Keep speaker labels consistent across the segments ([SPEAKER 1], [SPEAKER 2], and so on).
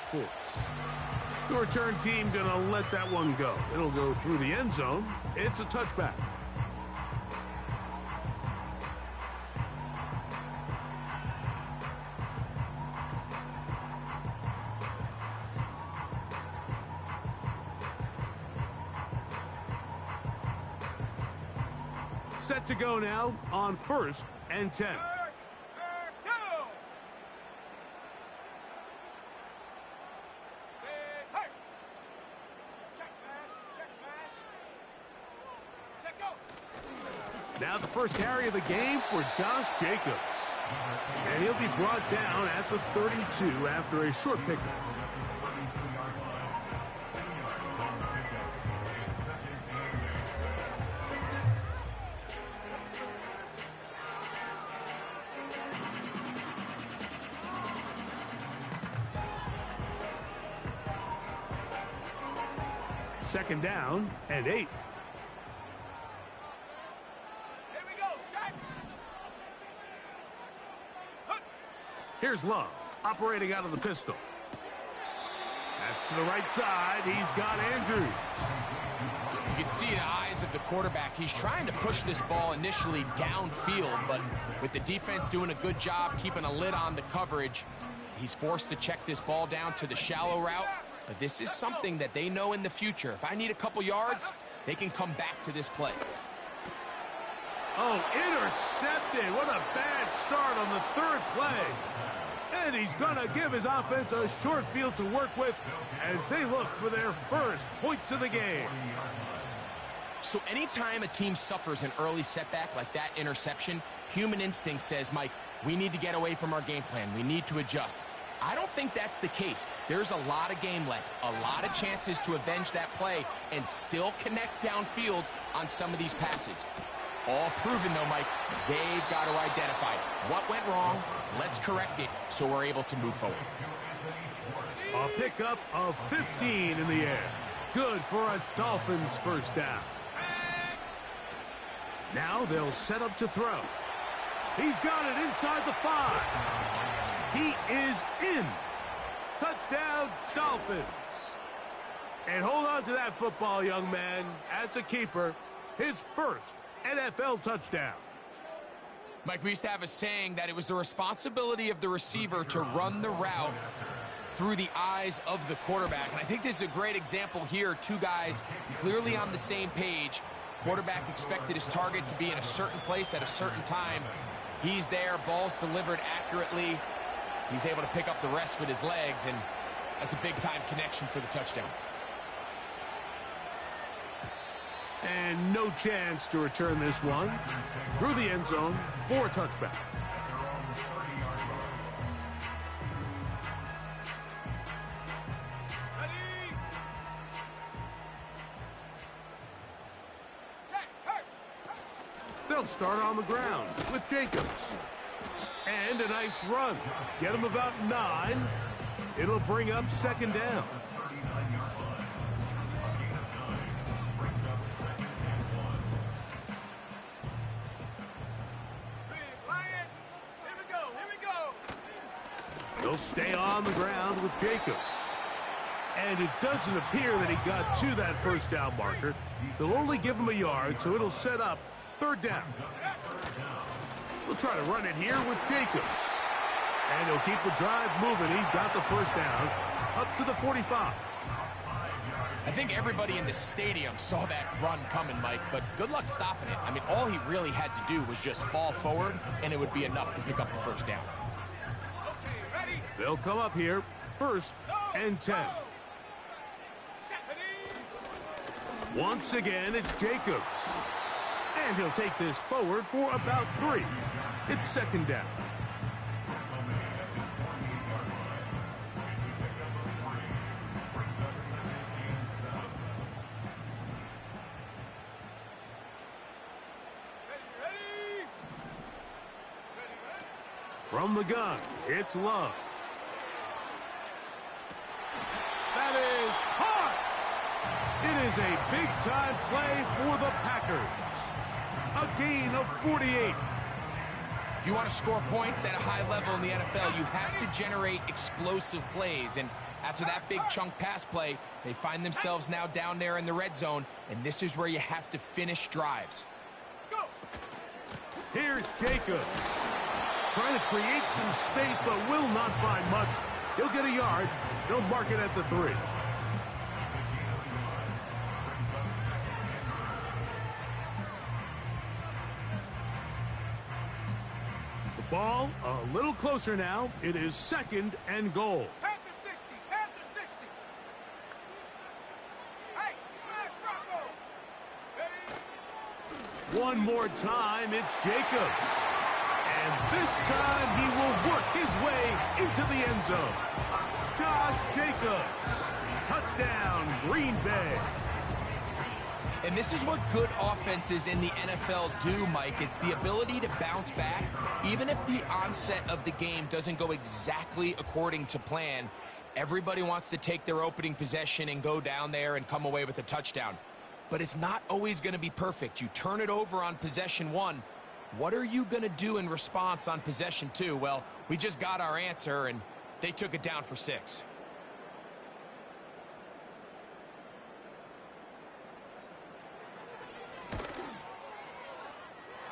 [SPEAKER 1] Sports. The return team going to let that one go. It'll go through the end zone. It's a touchback. Set to go now on 1st and 10. Now the first carry of the game for Josh Jacobs. And he'll be brought down at the 32 after a short pickup. Second down and 8. Here's Love, operating out of the pistol. That's to the right side. He's got Andrews.
[SPEAKER 2] You can see the eyes of the quarterback. He's trying to push this ball initially downfield, but with the defense doing a good job keeping a lid on the coverage, he's forced to check this ball down to the shallow route. But this is something that they know in the future. If I need a couple yards, they can come back to this play.
[SPEAKER 1] Oh, intercepted. What a bad start on the third play. And he's going to give his offense a short field to work with as they look for their first points of the game.
[SPEAKER 2] So anytime a team suffers an early setback like that interception, human instinct says, Mike, we need to get away from our game plan. We need to adjust. I don't think that's the case. There's a lot of game left, a lot of chances to avenge that play and still connect downfield on some of these passes. All proven, though, Mike, they've got to identify what went wrong. Let's correct it so we're able to move forward.
[SPEAKER 1] A pickup of 15 in the air. Good for a Dolphins first down. Now they'll set up to throw. He's got it inside the 5. He is in. Touchdown, Dolphins. And hold on to that football, young man. That's a keeper. His first NFL touchdown.
[SPEAKER 2] Mike, we used to have a saying that it was the responsibility of the receiver to run the route through the eyes of the quarterback. And I think this is a great example here. Two guys clearly on the same page. Quarterback expected his target to be in a certain place at a certain time. He's there, ball's delivered accurately. He's able to pick up the rest with his legs, and that's a big-time connection for the touchdown.
[SPEAKER 1] And no chance to return this one through the end zone for a touchback. They'll start on the ground with Jacobs. And a nice run. Get him about 9. It'll bring up second down. He'll stay on the ground with Jacobs. And it doesn't appear that he got to that first down marker. They'll only give him a yard, so it'll set up third down. We'll try to run it here with Jacobs. And he'll keep the drive moving. He's got the first down up to the 45.
[SPEAKER 2] I think everybody in the stadium saw that run coming, Mike, but good luck stopping it. I mean, all he really had to do was just fall forward, and it would be enough to pick up the first down.
[SPEAKER 1] They'll come up here, 1st and 10. Once again, it's Jacobs. And he'll take this forward for about 3. It's second down. From the gun, it's Love. That is hot. It is a big-time play for the Packers. A gain of 48.
[SPEAKER 2] If you want to score points at a high level in the NFL, you have to generate explosive plays. And after that big chunk pass play, they find themselves now down there in the red zone, and this is where you have to finish drives.
[SPEAKER 1] Here's Jacobs. Trying to create some space, but will not find much. He'll get a yard. They'll mark it at the 3. The ball a little closer now. It is 2nd and goal.
[SPEAKER 3] Panther 60, Panther 60. Hey, smash Broncos.
[SPEAKER 1] One more time, it's Jacobs. And this time he will work his way into the end zone. Josh Jacobs. Touchdown, Green Bay.
[SPEAKER 2] And this is what good offenses in the NFL do, Mike. It's the ability to bounce back, even if the onset of the game doesn't go exactly according to plan. Everybody wants to take their opening possession and go down there and come away with a touchdown. But it's not always going to be perfect. You turn it over on possession 1. What are you going to do in response on possession 2? Well, we just got our answer, and they took it down for 6.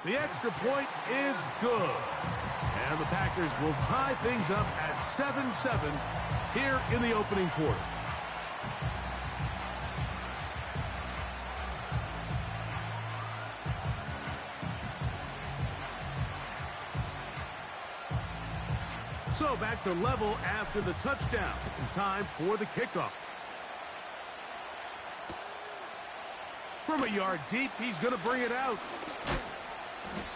[SPEAKER 1] The extra point is good. And the Packers will tie things up at 7-7 here in the opening quarter. So back to level after the touchdown. And time for the kickoff. From a yard deep, he's going to bring it out.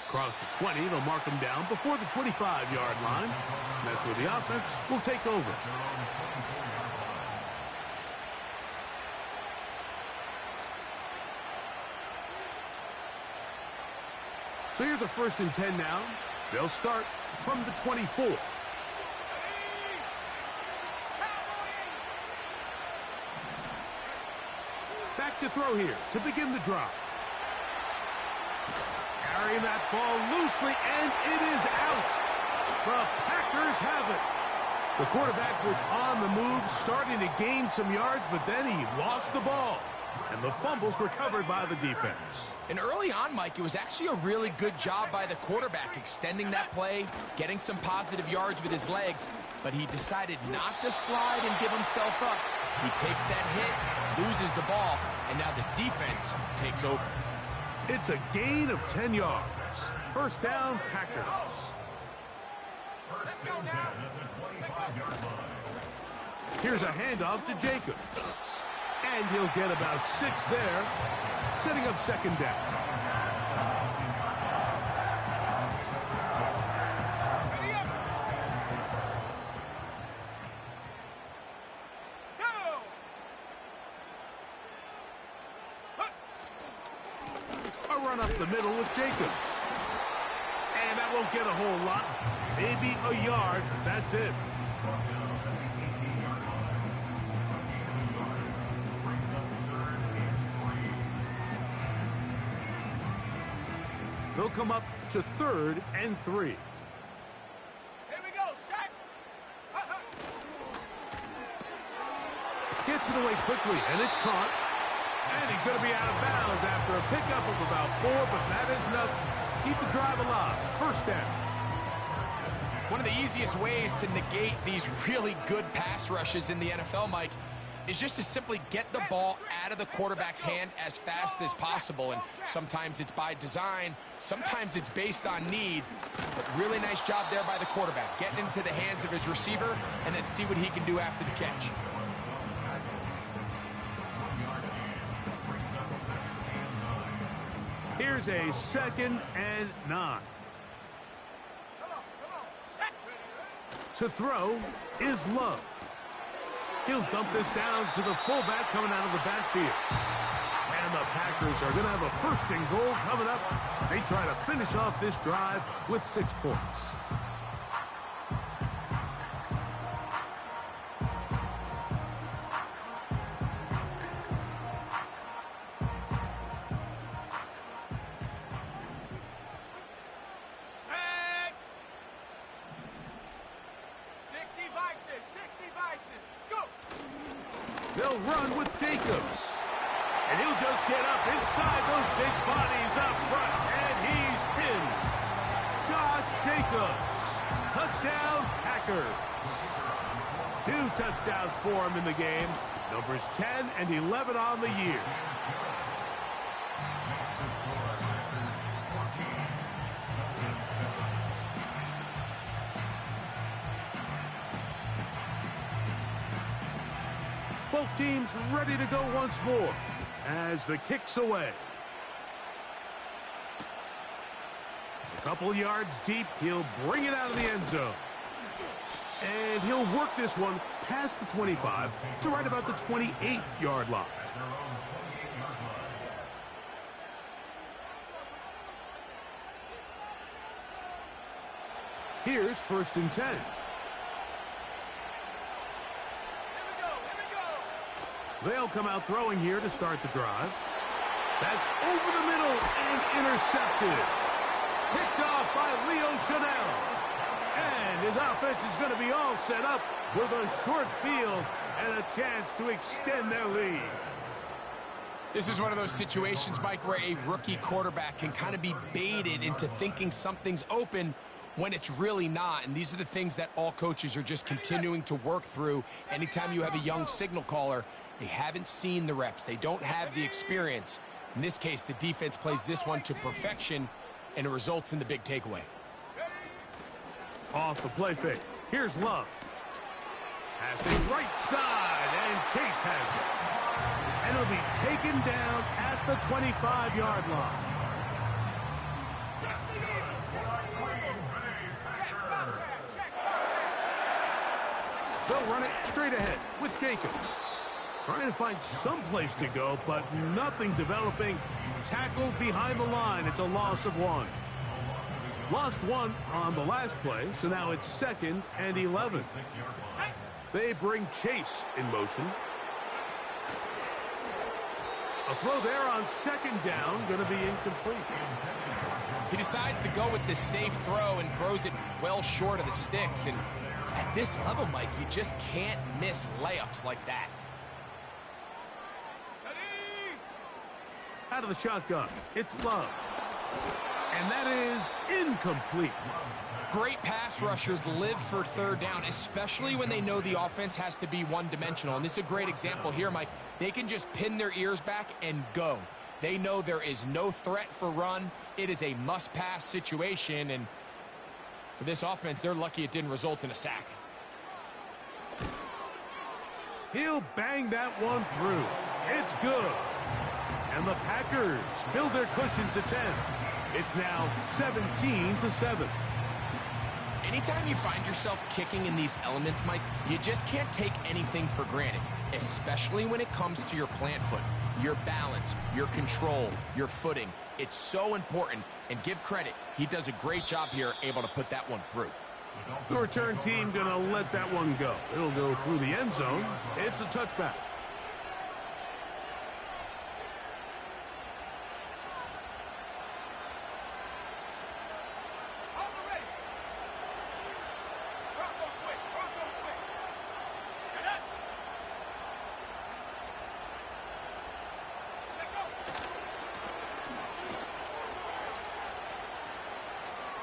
[SPEAKER 1] Across the 20, they'll mark him down before the 25-yard line. That's where the offense will take over. So here's a 1st and 10 now. They'll start from the 24. Back to throw here to begin the drive. Carrying that ball loosely, and it is out. The Packers have it. The quarterback was on the move, starting to gain some yards, but then he lost the ball. And the fumble's recovered by the defense.
[SPEAKER 2] And early on, Mike, it was actually a really good job by the quarterback extending that play, getting some positive yards with his legs, but he decided not to slide and give himself up. He takes that hit, loses the ball, and now the defense takes over.
[SPEAKER 1] It's a gain of 10 yards. 1st down, Packers.
[SPEAKER 3] Let's go now.
[SPEAKER 1] Here's a handoff to Jacobs. And he'll get about 6 there, setting up 2nd down.
[SPEAKER 3] Ready up. Go.
[SPEAKER 1] A run up the middle with Jacobs. And that won't get a whole lot. Maybe a yard. That's it. They'll come up to 3rd and 3.
[SPEAKER 3] Here we go, Shaq.
[SPEAKER 1] Gets it away quickly, and it's caught. And he's going to be out of bounds after a pickup of about 4, but that is enough to keep the drive alive. 1st down.
[SPEAKER 2] One of the easiest ways to negate these really good pass rushes in the NFL, Mike, is just to simply get the ball out of the quarterback's hand as fast as possible. And sometimes it's by design, sometimes it's based on need. But really nice job there by the quarterback, getting into the hands of his receiver, and then see what he can do after the catch.
[SPEAKER 1] Here's a 2nd and 9. To throw is Love. He'll dump this down to the fullback coming out of the backfield. And the Packers are going to have a 1st and goal coming up. They try to finish off this drive with 6 points. They'll run with Jacobs. And he'll just get up inside those big bodies up front. And he's in. Josh Jacobs. Touchdown, Packers. 2 touchdowns for him in the game. Numbers 10 and 11 on the year. Both teams ready to go once more as the kick's away. A couple yards deep, he'll bring it out of the end zone. And he'll work this one past the 25 to right about the 28-yard line. Here's 1st and 10. They'll come out throwing here to start the drive. That's over the middle and intercepted. Picked off by Leo Chanel. And his offense is going to be all set up with a short field and a chance to extend their lead.
[SPEAKER 2] This is one of those situations, Mike, where a rookie quarterback can kind of be baited into thinking something's open when it's really not. And these are the things that all coaches are just continuing to work through. Anytime you have a young signal caller, they haven't seen the reps. They don't have the experience. In this case, the defense plays this one to perfection, and it results in the big takeaway.
[SPEAKER 1] Off the play fake. Here's Love. Passing right side, and Chase has it. And it'll be taken down at the 25-yard line. They'll run it straight ahead with Jacobs. Trying to find some place to go, but nothing developing. Tackled behind the line. It's a loss of 1. Lost 1 on the last play, so now it's 2nd and 11. They bring Chase in motion. A throw there on 2nd down, going to be incomplete.
[SPEAKER 2] He decides to go with the safe throw and throws it well short of the sticks. And at this level, Mike, you just can't miss layups like that.
[SPEAKER 1] Out of the shotgun, it's Love. And that is incomplete.
[SPEAKER 2] Great pass rushers live for 3rd down, especially when they know the offense has to be one-dimensional. And this is a great example here, Mike. They can just pin their ears back and go. They know there is no threat for run. It is a must-pass situation. And for this offense, they're lucky it didn't result in a sack.
[SPEAKER 1] He'll bang that one through. It's good. And the Packers build their cushion to 10. It's now 17-7.
[SPEAKER 2] Anytime you find yourself kicking in these elements, Mike, you just can't take anything for granted, especially when it comes to your plant foot, your balance, your control, your footing. It's so important, and give credit. He does a great job here, able to put that one through.
[SPEAKER 1] The return team going to let that one go. It'll go through the end zone. It's a touchback.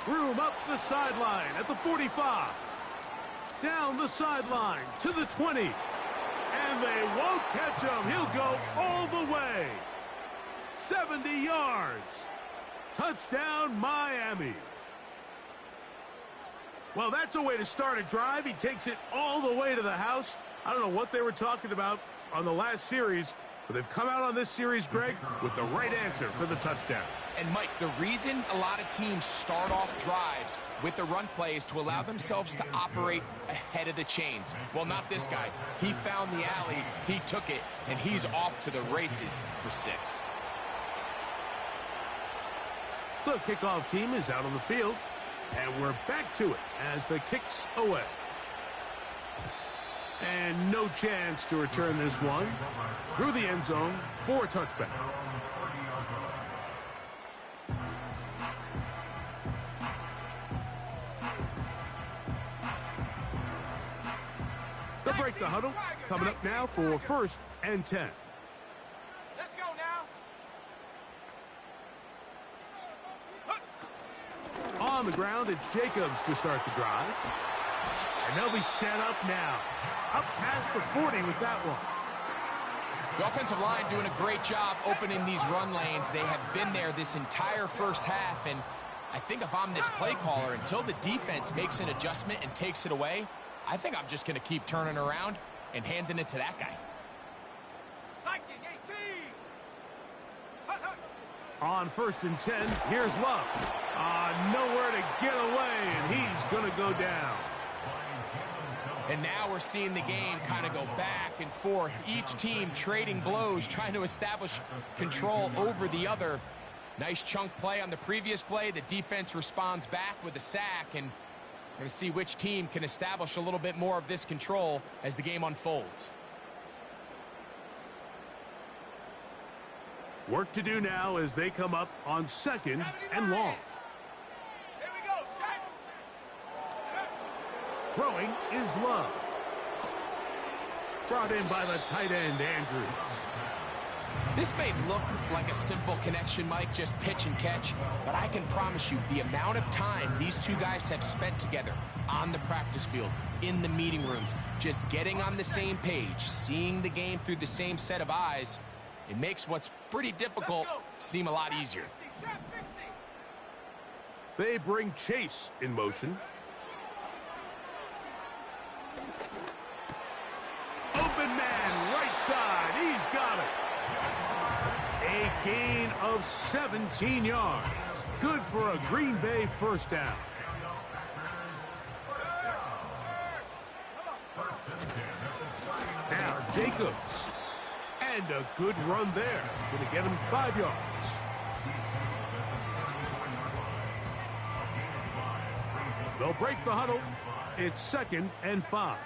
[SPEAKER 1] Room up the sideline at the 45. Down the sideline to the 20. And they won't catch him. He'll go all the way. 70 yards. Touchdown, Miami. Well, that's a way to start a drive. He takes it all the way to the house. I don't know what they were talking about on the last series, but they've come out on this series, Greg, with the right answer for the touchdown.
[SPEAKER 2] And, Mike, the reason a lot of teams start off drives with the run play is to allow themselves to operate ahead of the chains. Well, not this guy. He found the alley, he took it, and he's off to the races for 6.
[SPEAKER 1] The kickoff team is out on the field, and we're back to it as the kick's away. And no chance to return this one through the end zone for a touchback. They'll break the huddle. Coming up now for 1st and 10.
[SPEAKER 3] Let's go now.
[SPEAKER 1] On the ground, it's Jacobs to start the drive. And they'll be set up now. Up past the 40 with that one.
[SPEAKER 2] The offensive line doing a great job opening these run lanes. They have been there this entire first half, and I think if I'm this play caller, until the defense makes an adjustment and takes it away, I think I'm just going to keep turning around and handing it to that guy.
[SPEAKER 3] Hiking 18.
[SPEAKER 1] On 1st and 10, here's Love. Nowhere to get away, and he's going to go down.
[SPEAKER 2] And now we're seeing the game kind of go back and forth. Each team trading blows, trying to establish control over the other. Nice chunk play on the previous play. The defense responds back with a sack, and we're going to see which team can establish a little bit more of this control as the game unfolds.
[SPEAKER 1] Work to do now as they come up on 2nd and long.
[SPEAKER 3] Here we go, set.
[SPEAKER 1] Throwing is Love. Brought in by the tight end, Andrews.
[SPEAKER 2] This may look like a simple connection, Mike, just pitch and catch, but I can promise you the amount of time these two guys have spent together on the practice field, in the meeting rooms, just getting on the same page, seeing the game through the same set of eyes, it makes what's pretty difficult seem a lot easier.
[SPEAKER 3] 60, trap 60.
[SPEAKER 1] They bring Chase in motion. Open man, right side. He's got it. A gain of 17 yards. Good for a Green Bay first down. Now Jacobs. And a good run there. Going to get him 5 yards. They'll break the huddle. It's 2nd and 5.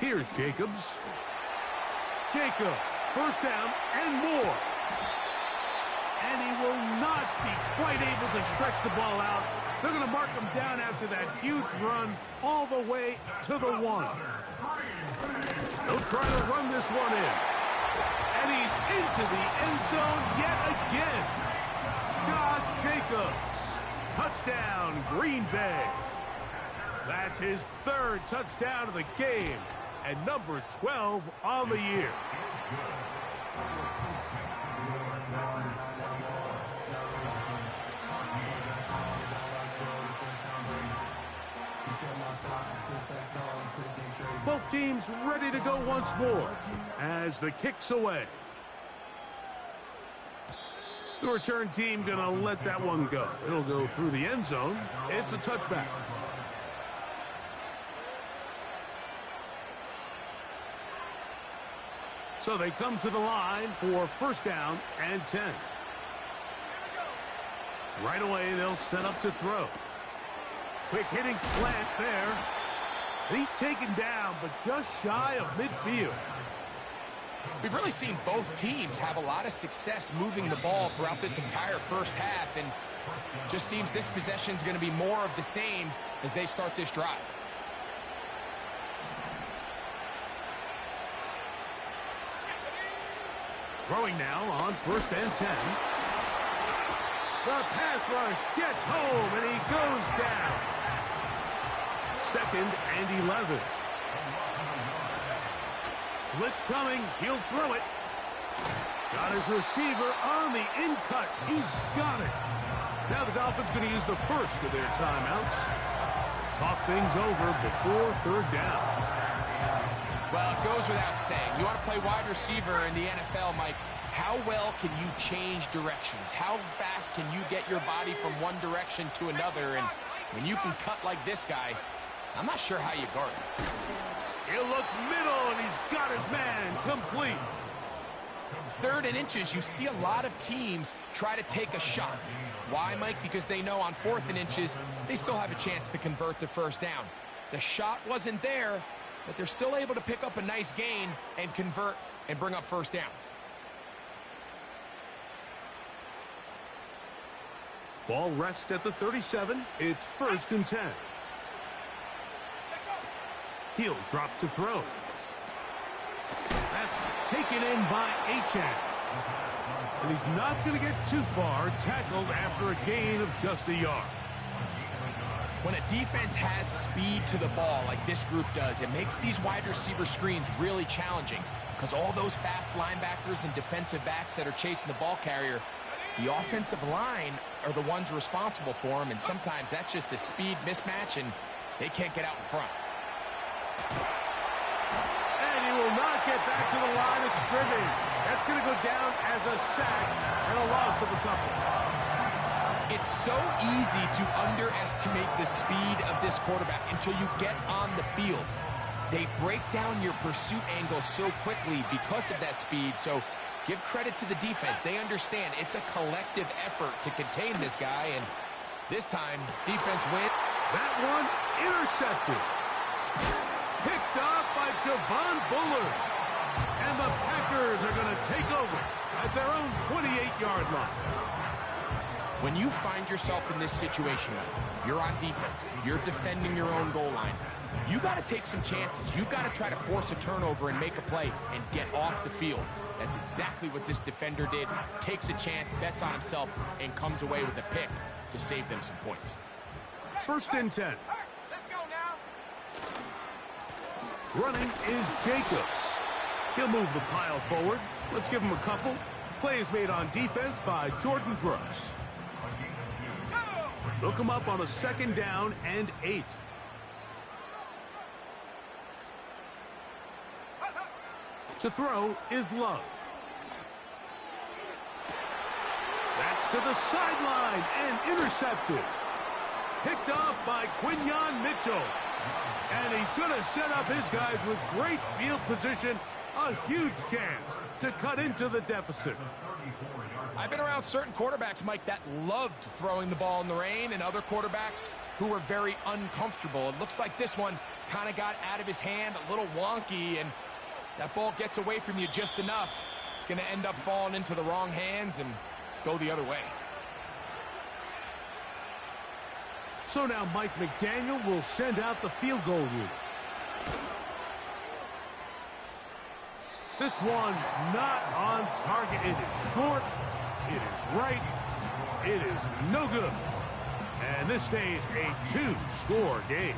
[SPEAKER 1] Here's Jacobs. Jacobs, first down and more. And he will not be quite able to stretch the ball out. They're going to mark him down after that huge run all the way to the 1. They'll try to run this one in. And he's into the end zone yet again. Josh Jacobs. Touchdown, Green Bay. That's his 3rd touchdown of the game. And number 12 on the year. Both teams ready to go once more as the kick's away. The return team going to let that one go. It'll go through the end zone. It's a touchback. So they come to the line for 1st down and 10. Right away, they'll set up to throw. Quick hitting slant there. He's taken down, but just shy of midfield.
[SPEAKER 2] We've really seen both teams have a lot of success moving the ball throughout this entire first half, and just seems this possession is going to be more of the same as they start this drive.
[SPEAKER 1] Throwing now on 1st and 10. The pass rush gets home, and he goes down. 2nd and 11. Blitz coming. He'll throw it. Got his receiver on the in-cut. He's got it. Now the Dolphins going to use the first of their timeouts. Talk things over before 3rd down.
[SPEAKER 2] Well, it goes without saying. You want to play wide receiver in the NFL, Mike. How well can you change directions? How fast can you get your body from one direction to another? And when you can cut like this guy, I'm not sure how you guard it.
[SPEAKER 1] He'll look middle, and he's got his man complete.
[SPEAKER 2] 3rd and inches, you see a lot of teams try to take a shot. Why, Mike? Because they know on 4th and inches, they still have a chance to convert the first down. The shot wasn't there, but they're still able to pick up a nice gain and convert and bring up first down.
[SPEAKER 1] Ball rests at the 37. It's 1st and 10. He'll drop to throw. That's taken in by Achane. And he's not going to get too far, tackled after a gain of just a yard.
[SPEAKER 2] When a defense has speed to the ball like this group does, it makes these wide receiver screens really challenging because all those fast linebackers and defensive backs that are chasing the ball carrier, the offensive line are the ones responsible for them, and sometimes that's just a speed mismatch, and they can't get out in front.
[SPEAKER 1] And he will not get back to the line of scrimmage. That's going to go down as a sack and a loss of a couple.
[SPEAKER 2] It's so easy to underestimate the speed of this quarterback until you get on the field. They break down your pursuit angles so quickly because of that speed, so give credit to the defense. They understand it's a collective effort to contain this guy, and this time, defense wins.
[SPEAKER 1] That one intercepted. Picked off by Javon Bullard. And the Packers are going to take over at their own 28-yard line.
[SPEAKER 2] When you find yourself in this situation, you're on defense, you're defending your own goal line, you got to take some chances. You've got to try to force a turnover and make a play and get off the field. That's exactly what this defender did. Takes a chance, bets on himself, and comes away with a pick to save them some points.
[SPEAKER 1] 1st and 10.
[SPEAKER 3] Let's go now.
[SPEAKER 1] Running is Jacobs. He'll move the pile forward. Let's give him a couple. Play is made on defense by Jordan Brooks. They'll come up on a 2nd down and 8. To throw is Love. That's to the sideline and intercepted. Picked off by Quinyon Mitchell. And he's going to set up his guys with great field position. A huge chance to cut into the deficit.
[SPEAKER 2] I've been around certain quarterbacks, Mike, that loved throwing the ball in the rain, and other quarterbacks who were very uncomfortable. It looks like this one kind of got out of his hand, a little wonky, and that ball gets away from you just enough. It's going to end up falling into the wrong hands and go the other way.
[SPEAKER 1] So now Mike McDaniel will send out the field goal unit. This one not on target. It is short. It is right. It is no good. And this stays a 2-score game.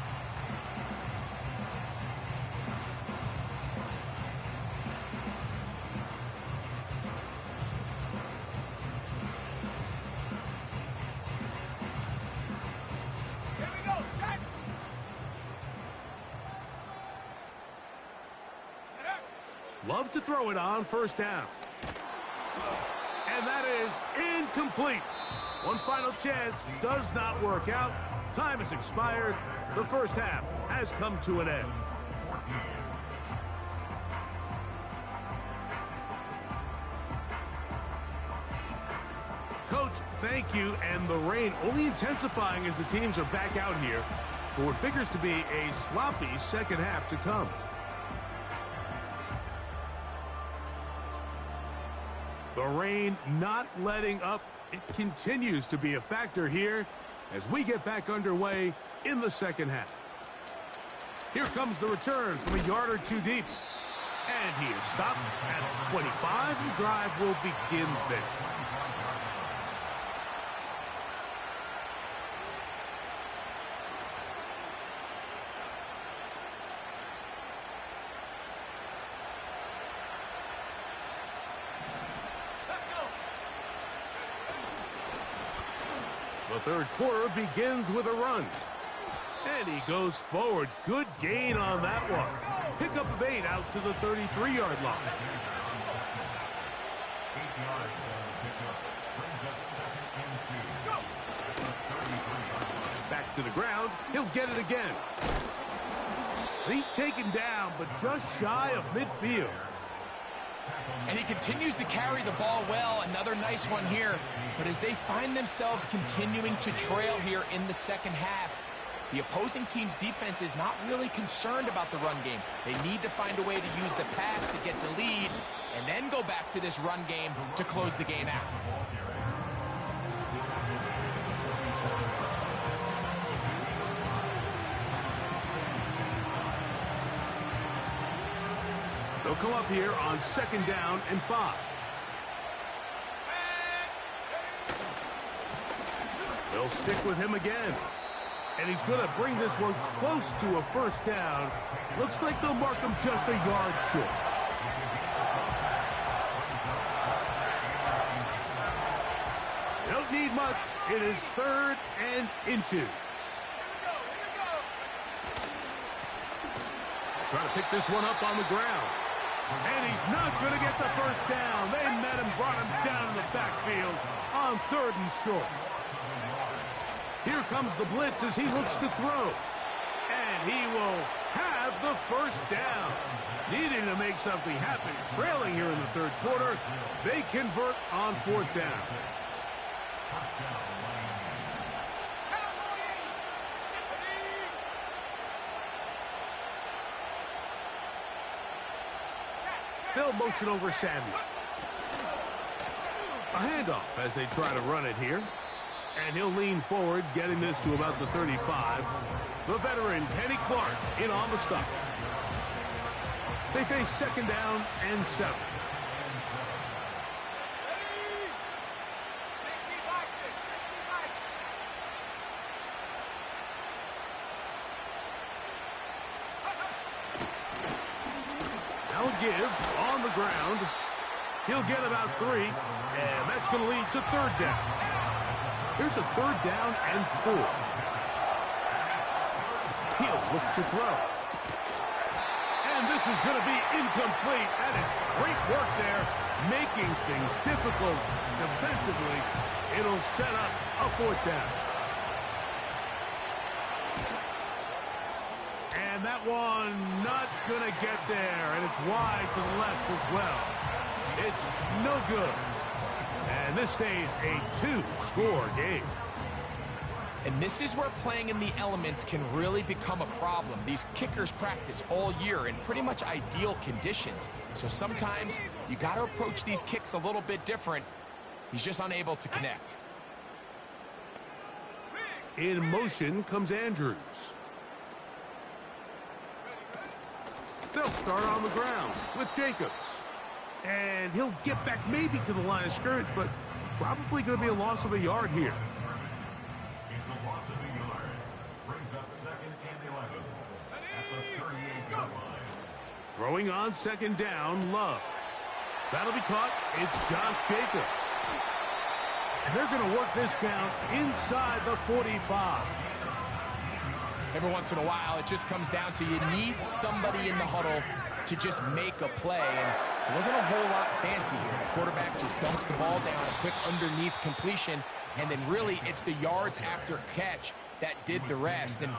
[SPEAKER 3] Here we go, set.
[SPEAKER 1] Love to throw it on 1st down. And that is incomplete. One final chance does not work out. Time has expired. The 1st half has come to an end. Coach, thank you. And the rain only intensifying as the teams are back out here for what figures to be a sloppy 2nd half to come. The rain not letting up. It continues to be a factor here as we get back underway in the 2nd half. Here comes the return from a yard or 2 deep. And he is stopped at 25. The drive will begin there. The 3rd quarter begins with a run. And he goes forward. Good gain on that one. Pickup of 8 out to the 33-yard line. Back to the ground. He'll get it again. He's taken down, but just shy of midfield.
[SPEAKER 2] And he continues to carry the ball well. Another nice one here. But as they find themselves continuing to trail here in the 2nd half, the opposing team's defense is not really concerned about the run game. They need to find a way to use the pass to get the lead and then go back to this run game to close the game out.
[SPEAKER 1] They'll come up here on 2nd down and 5. They'll stick with him again. And he's going to bring this one close to a 1st down. Looks like they'll mark him just a yard short. Don't need much. It is 3rd and inches. Trying to pick this one up on the ground. And he's not going to get the 1st down. They met him, brought him down in the backfield on 3rd and short. Here comes the blitz as he looks to throw. And he will have the 1st down. Needing to make something happen, trailing here in the 3rd quarter. They convert on 4th down. They'll motion over Samuel. A handoff as they try to run it here. And he'll lean forward, getting this to about the 35. The veteran, Kenny Clark, in on the stop. They face 2nd down and 7. Now give on the ground. He'll get about 3, and that's going to lead to 3rd down. Here's a 3rd down and 4. He'll look to throw. And this is going to be incomplete. That is great work there, making things difficult defensively. It'll set up a 4th down. And that one not going to get there, and it's wide to the left as well. It's no good. And this stays a 2-score game.
[SPEAKER 2] And this is where playing in the elements can really become a problem. These kickers practice all year in pretty much ideal conditions. So sometimes you got to approach these kicks a little bit different. He's just unable to connect.
[SPEAKER 1] In motion comes Andrews. They'll start on the ground with Jacobs. And he'll get back maybe to the line of scrimmage, but probably going to be a loss of a yard here. Throwing on 2nd down, Love. That'll be caught. It's Josh Jacobs. And they're going to work this down inside the 45.
[SPEAKER 2] Every once in a while, it just comes down to you need somebody in the huddle to just make a play. And it wasn't a whole lot fancy here. The quarterback just dumps the ball down, a quick underneath completion, and then really it's the yards after catch that did the rest. And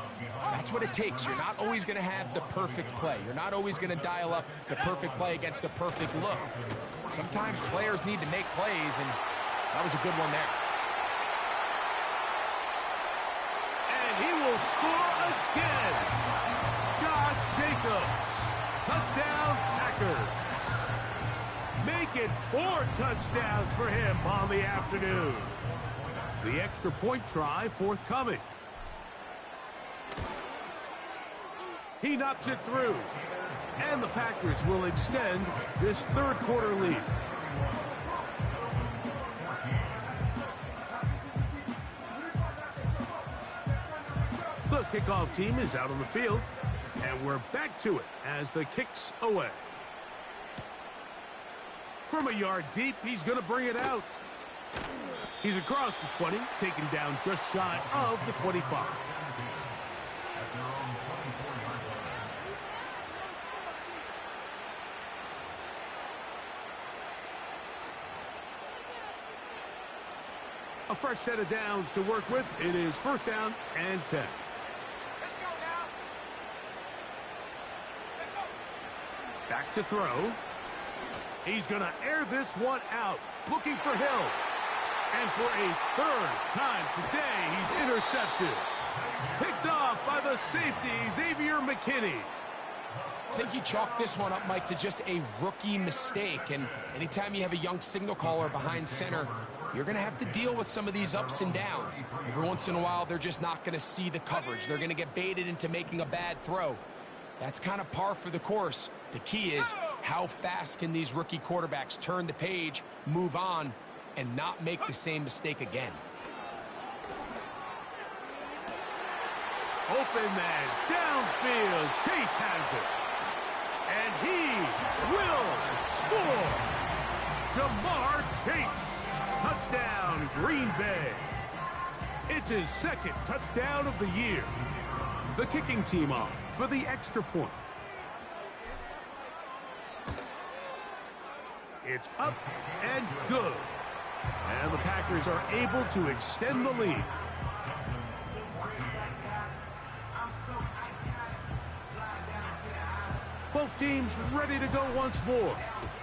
[SPEAKER 2] that's what it takes. You're not always going to have the perfect play. You're not always going to dial up the perfect play against the perfect look. Sometimes players need to make plays, and that was a good one there.
[SPEAKER 1] And he will score again. Josh Jacobs. Touchdown, Packers. Make it 4 touchdowns for him on the afternoon. The extra point try forthcoming. He knocks it through. And the Packers will extend this 3rd quarter lead. The kickoff team is out on the field. And we're back to it as the kick's away. From a yard deep, he's going to bring it out. He's across the 20, taken down just shy of the 25. A fresh set of downs to work with. It is 1st down and 10. Back to throw. He's going to air this one out. Looking for Hill. And for a 3rd time today, he's intercepted. Picked off by the safety, Xavier McKinney.
[SPEAKER 2] I think you chalk this one up, Mike, to just a rookie mistake. And anytime you have a young signal caller behind center, you're going to have to deal with some of these ups and downs. Every once in a while, they're just not going to see the coverage. They're going to get baited into making a bad throw. That's kind of par for the course. The key is how fast can these rookie quarterbacks turn the page, move on, and not make the same mistake again.
[SPEAKER 1] Open man, downfield, Chase has it. And he will score. Jamar Chase, touchdown, Green Bay. It's his second touchdown of the year. The kicking team on for the extra point. It's up and good. And the Packers are able to extend the lead. Both teams ready to go once more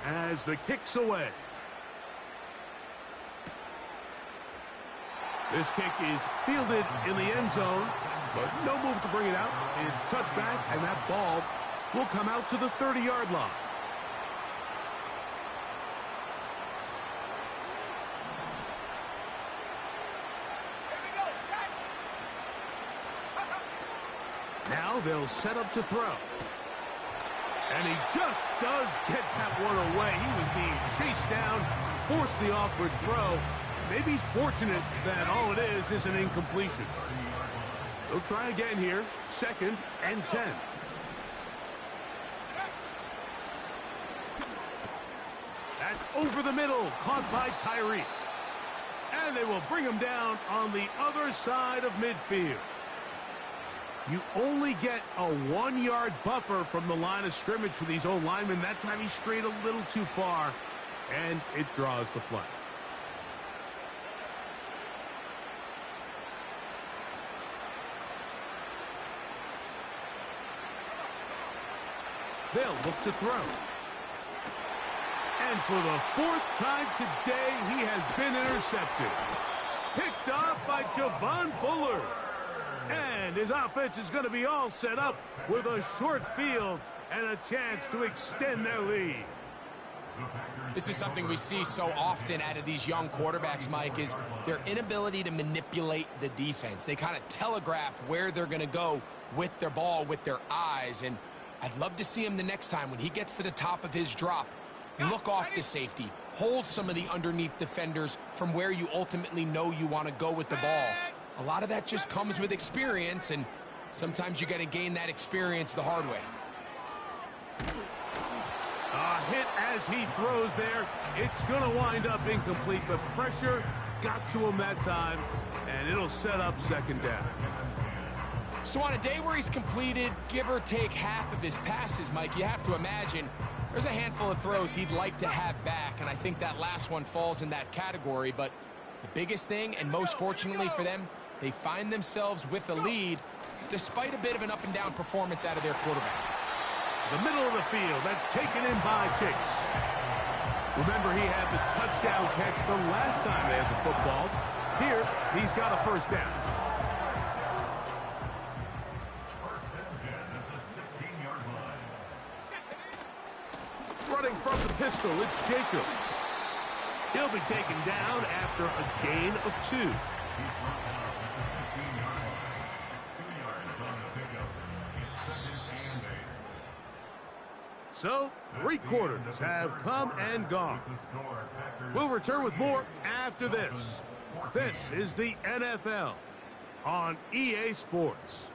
[SPEAKER 1] as the kick's away. This kick is fielded in the end zone, but no move to bring it out. It's touchback, and that ball will come out to the 30-yard line. Now they'll set up to throw. And he just does get that one away. He was being chased down, forced the awkward throw. Maybe he's fortunate that all it is an incompletion. They'll try again here. 2nd and 10. That's over the middle, caught by Tyree. And they will bring him down on the other side of midfield. You only get a 1-yard buffer from the line of scrimmage for these old linemen. That time he strayed a little too far, and it draws the flag. They'll look to throw. And for the 4th time today, he has been intercepted. Picked off by Javon Bullard. And his offense is going to be all set up with a short field and a chance to extend their lead.
[SPEAKER 2] This is something we see so often out of these young quarterbacks, Mike, is their inability to manipulate the defense. They kind of telegraph where they're going to go with their ball, with their eyes. And I'd love to see him the next time when he gets to the top of his drop. Look off the safety. Hold some of the underneath defenders from where you ultimately know you want to go with the ball. A lot of that just comes with experience, and sometimes you got to gain that experience the hard way.
[SPEAKER 1] A hit as he throws there. It's going to wind up incomplete, but pressure got to him that time, and it'll set up 2nd down.
[SPEAKER 2] So on a day where he's completed, give or take half of his passes, Mike, you have to imagine there's a handful of throws he'd like to have back, and I think that last one falls in that category. But the biggest thing, and most fortunately for them, they find themselves with a lead despite a bit of an up-and-down performance out of their quarterback.
[SPEAKER 1] The middle of the field, that's taken in by Chase. Remember, he had the touchdown catch the last time they had the football. Here, he's got a 1st down. Running from the pistol, it's Jacobs. He'll be taken down after a gain of 2. So, 3 quarters have come and gone. We'll return with more after this. This is the NFL on EA Sports.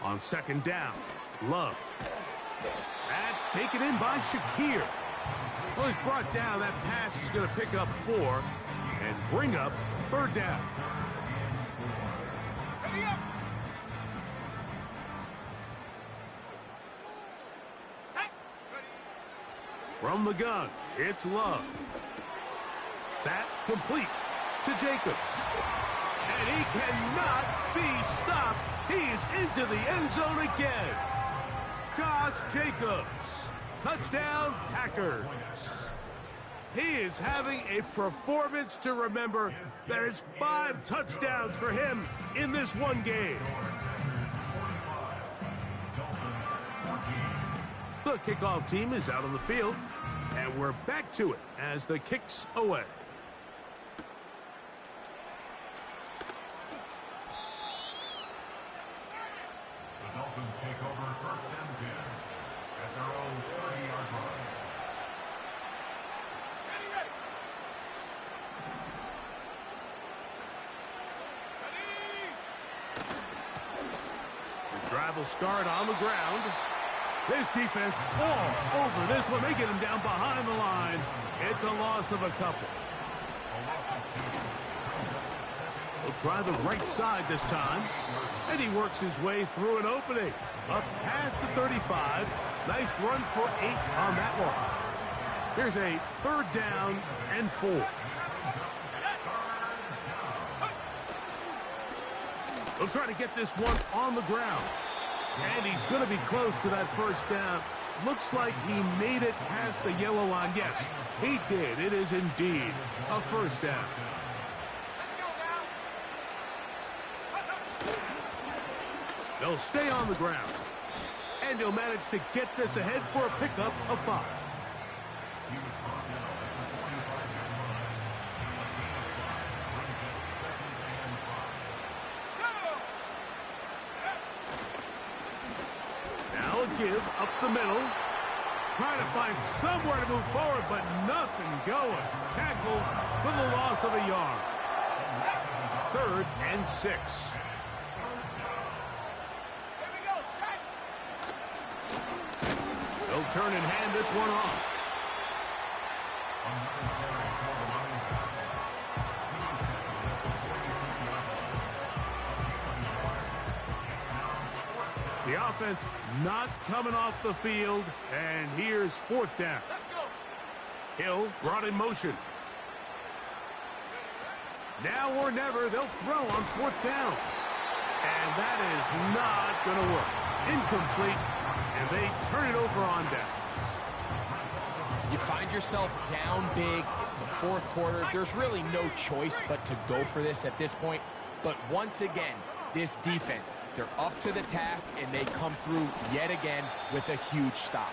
[SPEAKER 1] On 2nd down, Love. That's taken in by Shakir. Well, he's brought down. That pass is going to pick up 4 and bring up 3rd down.
[SPEAKER 3] Ready up. Set. Ready.
[SPEAKER 1] From the gun, it's Love. That complete to Jacobs. And he cannot be stopped. He is into the end zone again. Josh Jacobs. Touchdown, Packers. He is having a performance to remember. There is 5 touchdowns for him in this one game. The kickoff team is out on the field, and we're back to it as the kick's away.
[SPEAKER 4] The Dolphins take over 1st and 10 at their own 30-yard line.
[SPEAKER 1] The drive will start on the ground. This defense all over this one. They get him down behind the line. It's a loss of a couple. He'll try the right side this time. And he works his way through an opening. Up past the 35. Nice run for 8 on that one. Here's a 3rd down and 4. He'll try to get this one on the ground. And he's going to be close to that 1st down. Looks like he made it past the yellow line. Yes, he did. It is indeed a 1st down. They'll stay on the ground. And he'll manage to get this ahead for a pickup of 5. Now a give up the middle. Trying to find somewhere to move forward, but nothing going. Tackle for the loss of a yard. 3rd and 6. They'll turn and hand this one off. The offense not coming off the field, and here's 4th down. Hill brought in motion. Now or never, they'll throw on 4th down. And that is not going to work. Incomplete, and they turn it over on downs.
[SPEAKER 2] You find yourself down big. It's the 4th quarter. There's really no choice but to go for this at this point. But once again, this defense, they're up to the task, and they come through yet again with a huge stop.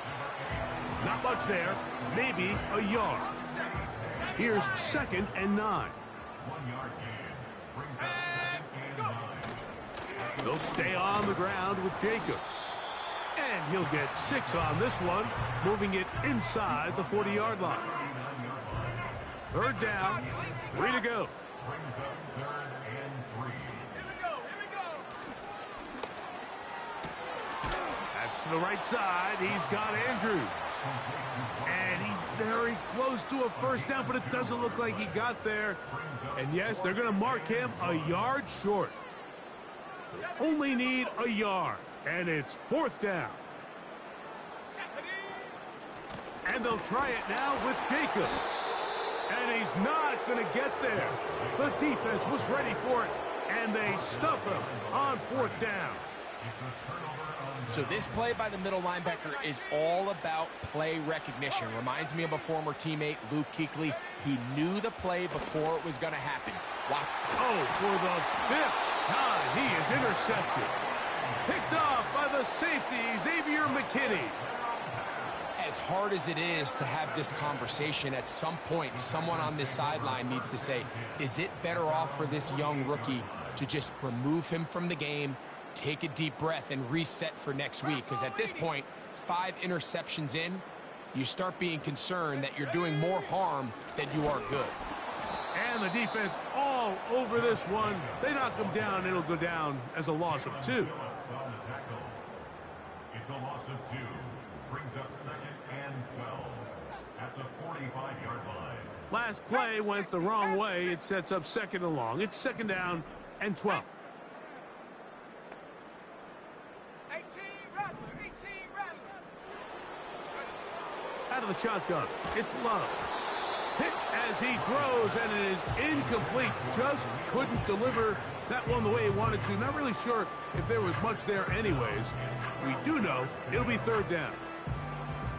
[SPEAKER 1] Not much there. Maybe a yard. Here's 2nd and 9.
[SPEAKER 4] 1-yard gain brings up 2nd and 9.
[SPEAKER 1] They'll stay on the ground with Jacobs. And he'll get 6 on this one, moving it inside the 40-yard line. 3rd down, 3 to go.
[SPEAKER 4] Brings up 3rd and 3.
[SPEAKER 1] That's to the right side. He's got Andrews. And he's very close to a 1st down, but it doesn't look like he got there. And yes, they're going to mark him a yard short. They only need a yard, and it's 4th down. And they'll try it now with Jacobs. And he's not going to get there. The defense was ready for it, and they stuff him on 4th down.
[SPEAKER 2] So this play by the middle linebacker is all about play recognition. Reminds me of a former teammate, Luke Kuechly. He knew the play before it was going to happen. Wow.
[SPEAKER 1] Oh, for the 5th time, he is intercepted. Picked off by the safety, Xavier McKinney.
[SPEAKER 2] As hard as it is to have this conversation, at some point, someone on this sideline needs to say, is it better off for this young rookie to just remove him from the game, take a deep breath, and reset for next week? Because at this point, 5 interceptions in, you start being concerned that you're doing more harm than you are good.
[SPEAKER 1] And the defense all over this one. They knock him down. It'll go down as a loss of 2.
[SPEAKER 4] It's a loss of 2. Brings up 2nd and 12 at the 45-yard line.
[SPEAKER 1] Last play went the wrong way. It sets up 2nd and long. It's 2nd down and 12.
[SPEAKER 3] 18 Rattler, 18 Rattler.
[SPEAKER 1] Out of the shotgun, it's Love. Hit as he throws, and it is incomplete. Just couldn't deliver that one the way he wanted to. Not really sure if there was much there anyways. We do know it'll be 3rd down.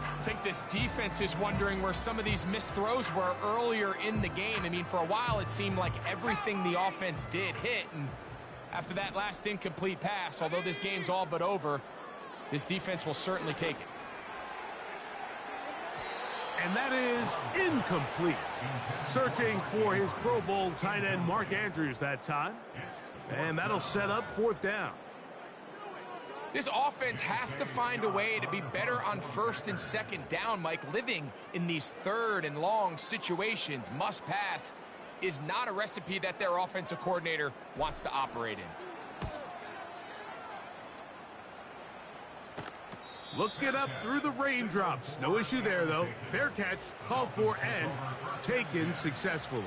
[SPEAKER 2] I think this defense is wondering where some of these missed throws were earlier in the game. I mean, for a while, it seemed like everything the offense did hit. And after that last incomplete pass, although this game's all but over, this defense will certainly take it.
[SPEAKER 1] And that is incomplete. Searching for his Pro Bowl tight end Mark Andrews that time. And that'll set up 4th down.
[SPEAKER 2] This offense has to find a way to be better on 1st and 2nd down, Mike. Living in these 3rd and long situations, must pass, is not a recipe that their offensive coordinator wants to operate in.
[SPEAKER 1] Looking up through the raindrops. No issue there, though. Fair catch, called for, and taken successfully.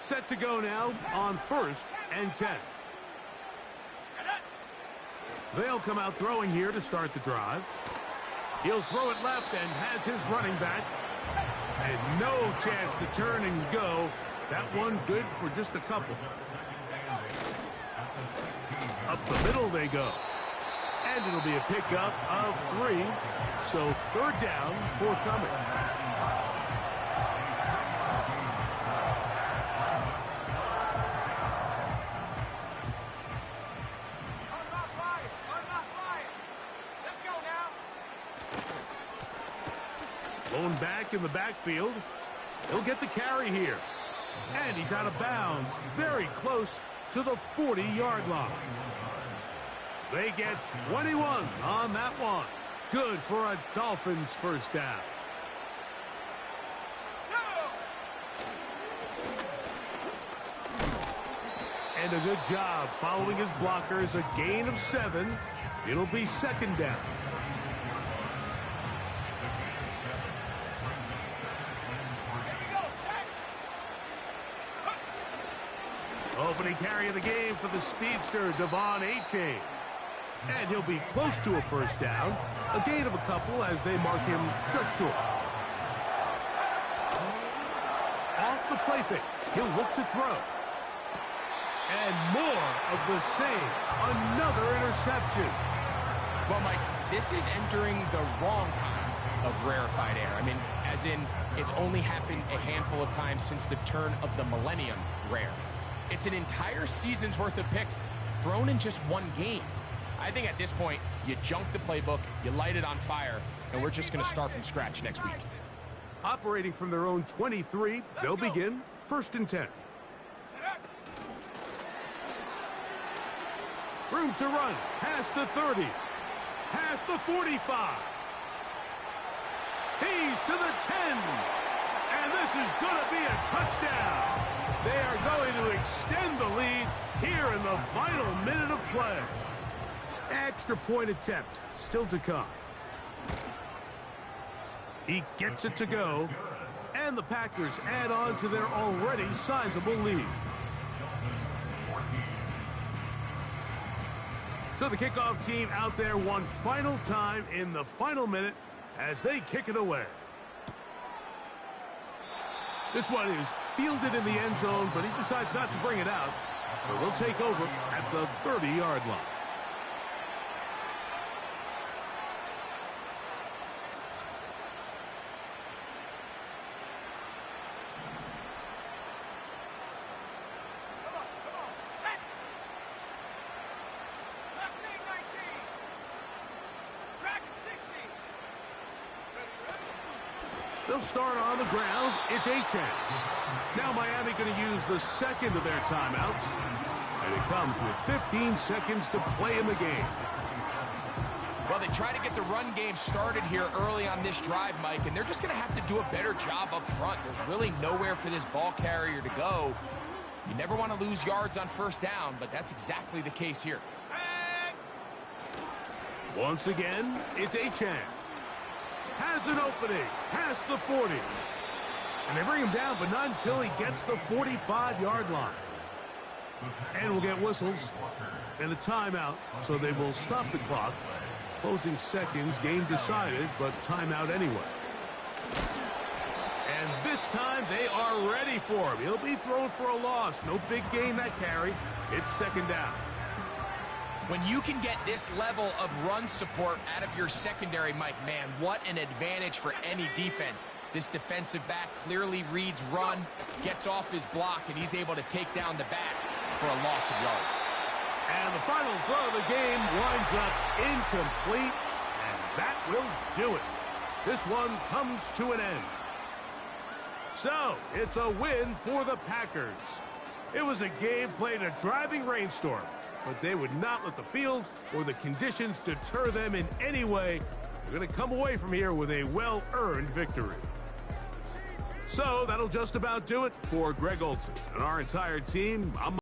[SPEAKER 1] Set to go now on 1st and 10. They'll come out throwing here to start the drive. He'll throw it left and has his running back. And no chance to turn and go. That one good for just a couple. Up the middle they go. And it'll be a pickup of 3. So 3rd down forthcoming. Blown back in the backfield. He'll get the carry here. And he's out of bounds. Very close to the 40-yard line. They get 21 on that one. Good for a Dolphins 1st down. And a good job following his blockers. A gain of 7. It'll be 2nd down. Opening carry of the game for the speedster, Devon Achane. And he'll be close to a 1st down. A gain of a couple as they mark him just short. Off the play fake. He'll look to throw. And more of the same. Another interception.
[SPEAKER 2] Well, Mike, this is entering the wrong kind of rarefied air. I mean, as in, it's only happened a handful of times since the turn of the millennium rare. It's an entire season's worth of picks thrown in just one game. I think at this point, you junk the playbook, you light it on fire, and we're just going to start from scratch next week.
[SPEAKER 1] Operating from their own 23, they'll begin 1st and 10. Room to run, past the 30, past the 45. He's to the 10, and this is going to be a touchdown. They are going to extend the lead here in the final minute of play. Extra point attempt still to come. He gets it to go, and the Packers add on to their already sizable lead. So the kickoff team out there one final time in the final minute as they kick it away. This one is fielded in the end zone, but he decides not to bring it out. So they'll take over at the 30-yard line. They'll start on the ground. It's Achane. Now Miami going to use the 2nd of their timeouts. And it comes with 15 seconds to play in the game.
[SPEAKER 2] Well, they try to get the run game started here early on this drive, Mike, and they're just going to have to do a better job up front. There's really nowhere for this ball carrier to go. You never want to lose yards on 1st down, but that's exactly the case here.
[SPEAKER 1] Once again, it's Achane. Has an opening past the 40. And they bring him down, but not until he gets the 45-yard line. And we'll get whistles and a timeout, so they will stop the clock. Closing seconds, game decided, but timeout anyway. And this time they are ready for him. He'll be thrown for a loss. No big gain that carry. It's 2nd down.
[SPEAKER 2] When you can get this level of run support out of your secondary, Mike, man, what an advantage for any defense. This defensive back clearly reads run, gets off his block, and he's able to take down the back for a loss of yards.
[SPEAKER 1] And the final throw of the game winds up incomplete, and that will do it. This one comes to an end. So, it's a win for the Packers. It was a game played in a driving rainstorm, but they would not let the field or the conditions deter them in any way. They're going to come away from here with a well-earned victory. So, that'll just about do it for Greg Olson and our entire team. I'm